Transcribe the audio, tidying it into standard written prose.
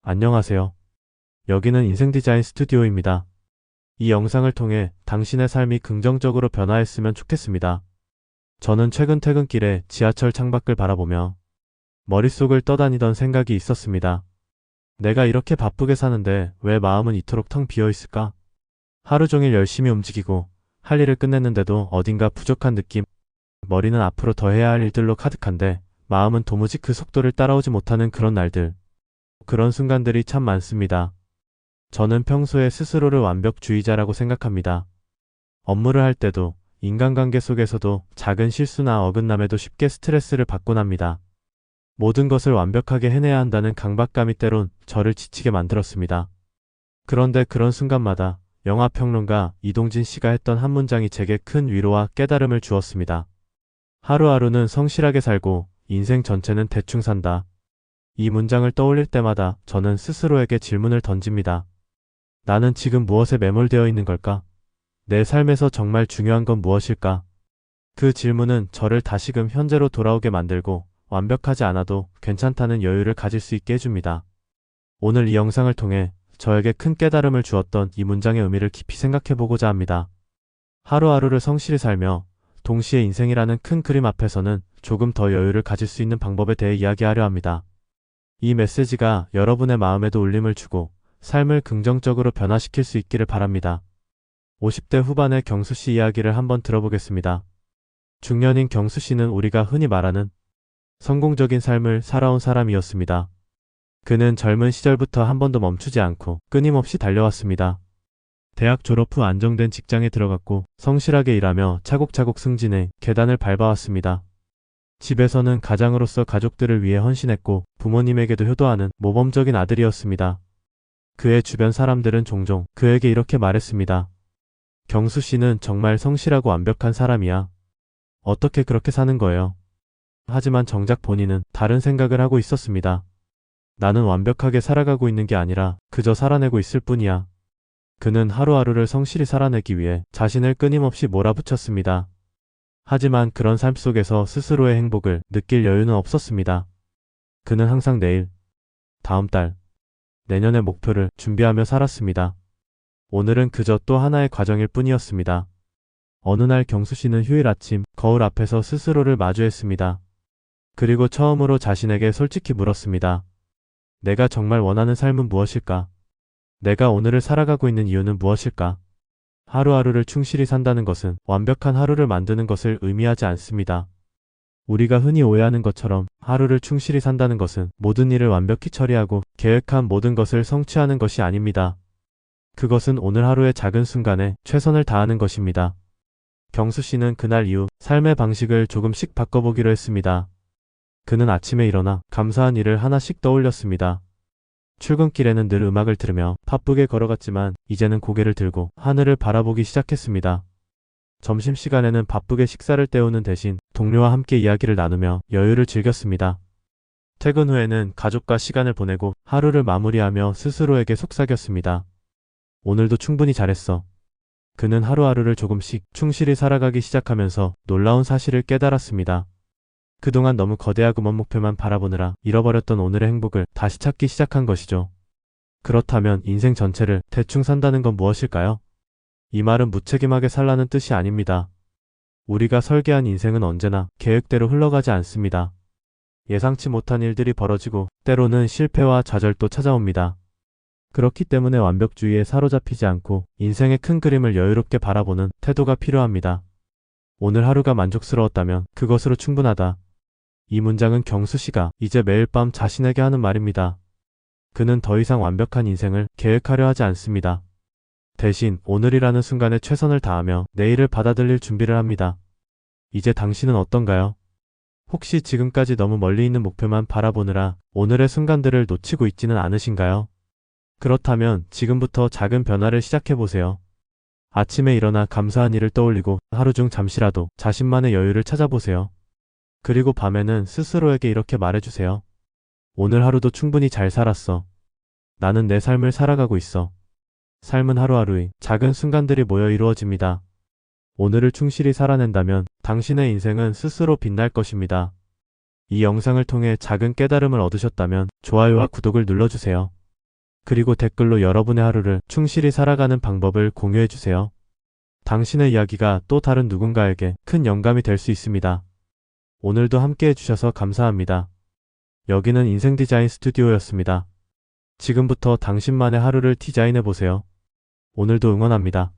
안녕하세요. 여기는 인생 디자인 스튜디오입니다. 이 영상을 통해 당신의 삶이 긍정적으로 변화했으면 좋겠습니다. 저는 최근 퇴근길에 지하철 창밖을 바라보며 머릿속을 떠다니던 생각이 있었습니다. 내가 이렇게 바쁘게 사는데 왜 마음은 이토록 텅 비어 있을까? 하루 종일 열심히 움직이고 할 일을 끝냈는데도 어딘가 부족한 느낌. 머리는 앞으로 더 해야 할 일들로 가득한데 마음은 도무지 그 속도를 따라오지 못하는 그런 날들. 그런 순간들이 참 많습니다. 저는 평소에 스스로를 완벽주의자라고 생각합니다. 업무를 할 때도 인간관계 속에서도 작은 실수나 어긋남에도 쉽게 스트레스를 받곤 합니다. 모든 것을 완벽하게 해내야 한다는 강박감이 때론 저를 지치게 만들었습니다. 그런데 그런 순간마다 영화평론가 이동진 씨가 했던 한 문장이 제게 큰 위로와 깨달음을 주었습니다. 하루하루는 성실하게 살고 인생 전체는 대충 산다. 이 문장을 떠올릴 때마다 저는 스스로에게 질문을 던집니다. 나는 지금 무엇에 매몰되어 있는 걸까? 내 삶에서 정말 중요한 건 무엇일까? 그 질문은 저를 다시금 현재로 돌아오게 만들고 완벽하지 않아도 괜찮다는 여유를 가질 수 있게 해줍니다. 오늘 이 영상을 통해 저에게 큰 깨달음을 주었던 이 문장의 의미를 깊이 생각해보고자 합니다. 하루하루를 성실히 살며 동시에 인생이라는 큰 그림 앞에서는 조금 더 여유를 가질 수 있는 방법에 대해 이야기하려 합니다. 이 메시지가 여러분의 마음에도 울림을 주고 삶을 긍정적으로 변화시킬 수 있기를 바랍니다. 50대 후반의 경수 씨 이야기를 한번 들어보겠습니다. 중년인 경수 씨는 우리가 흔히 말하는 성공적인 삶을 살아온 사람이었습니다. 그는 젊은 시절부터 한 번도 멈추지 않고 끊임없이 달려왔습니다. 대학 졸업 후 안정된 직장에 들어갔고 성실하게 일하며 차곡차곡 승진해 계단을 밟아왔습니다. 집에서는 가장으로서 가족들을 위해 헌신했고 부모님에게도 효도하는 모범적인 아들이었습니다. 그의 주변 사람들은 종종 그에게 이렇게 말했습니다. 경수 씨는 정말 성실하고 완벽한 사람이야. 어떻게 그렇게 사는 거예요? 하지만 정작 본인은 다른 생각을 하고 있었습니다. 나는 완벽하게 살아가고 있는 게 아니라 그저 살아내고 있을 뿐이야. 그는 하루하루를 성실히 살아내기 위해 자신을 끊임없이 몰아붙였습니다. 하지만 그런 삶 속에서 스스로의 행복을 느낄 여유는 없었습니다. 그는 항상 내일, 다음 달, 내년의 목표를 준비하며 살았습니다. 오늘은 그저 또 하나의 과정일 뿐이었습니다. 어느 날 경수 씨는 휴일 아침 거울 앞에서 스스로를 마주했습니다. 그리고 처음으로 자신에게 솔직히 물었습니다. 내가 정말 원하는 삶은 무엇일까? 내가 오늘을 살아가고 있는 이유는 무엇일까? 하루하루를 충실히 산다는 것은 완벽한 하루를 만드는 것을 의미하지 않습니다. 우리가 흔히 오해하는 것처럼 하루를 충실히 산다는 것은 모든 일을 완벽히 처리하고 계획한 모든 것을 성취하는 것이 아닙니다. 그것은 오늘 하루의 작은 순간에 최선을 다하는 것입니다. 경수 씨는 그날 이후 삶의 방식을 조금씩 바꿔보기로 했습니다. 그는 아침에 일어나 감사한 일을 하나씩 떠올렸습니다. 출근길에는 늘 음악을 들으며 바쁘게 걸어갔지만 이제는 고개를 들고 하늘을 바라보기 시작했습니다. 점심시간에는 바쁘게 식사를 때우는 대신 동료와 함께 이야기를 나누며 여유를 즐겼습니다. 퇴근 후에는 가족과 시간을 보내고 하루를 마무리하며 스스로에게 속삭였습니다. 오늘도 충분히 잘했어. 그는 하루하루를 조금씩 충실히 살아가기 시작하면서 놀라운 사실을 깨달았습니다. 그동안 너무 거대하고 먼 목표만 바라보느라 잃어버렸던 오늘의 행복을 다시 찾기 시작한 것이죠. 그렇다면 인생 전체를 대충 산다는 건 무엇일까요? 이 말은 무책임하게 살라는 뜻이 아닙니다. 우리가 설계한 인생은 언제나 계획대로 흘러가지 않습니다. 예상치 못한 일들이 벌어지고 때로는 실패와 좌절도 찾아옵니다. 그렇기 때문에 완벽주의에 사로잡히지 않고 인생의 큰 그림을 여유롭게 바라보는 태도가 필요합니다. 오늘 하루가 만족스러웠다면 그것으로 충분하다. 이 문장은 경수 씨가 이제 매일 밤 자신에게 하는 말입니다. 그는 더 이상 완벽한 인생을 계획하려 하지 않습니다. 대신 오늘이라는 순간에 최선을 다하며 내일을 받아들일 준비를 합니다. 이제 당신은 어떤가요? 혹시 지금까지 너무 멀리 있는 목표만 바라보느라 오늘의 순간들을 놓치고 있지는 않으신가요? 그렇다면 지금부터 작은 변화를 시작해보세요. 아침에 일어나 감사한 일을 떠올리고 하루 중 잠시라도 자신만의 여유를 찾아보세요. 그리고 밤에는 스스로에게 이렇게 말해주세요. 오늘 하루도 충분히 잘 살았어. 나는 내 삶을 살아가고 있어. 삶은 하루하루의 작은 순간들이 모여 이루어집니다. 오늘을 충실히 살아낸다면 당신의 인생은 스스로 빛날 것입니다. 이 영상을 통해 작은 깨달음을 얻으셨다면 좋아요와 구독을 눌러주세요. 그리고 댓글로 여러분의 하루를 충실히 살아가는 방법을 공유해주세요. 당신의 이야기가 또 다른 누군가에게 큰 영감이 될 수 있습니다. 오늘도 함께 해주셔서 감사합니다. 여기는 인생 디자인 스튜디오였습니다. 지금부터 당신만의 하루를 디자인해보세요. 오늘도 응원합니다.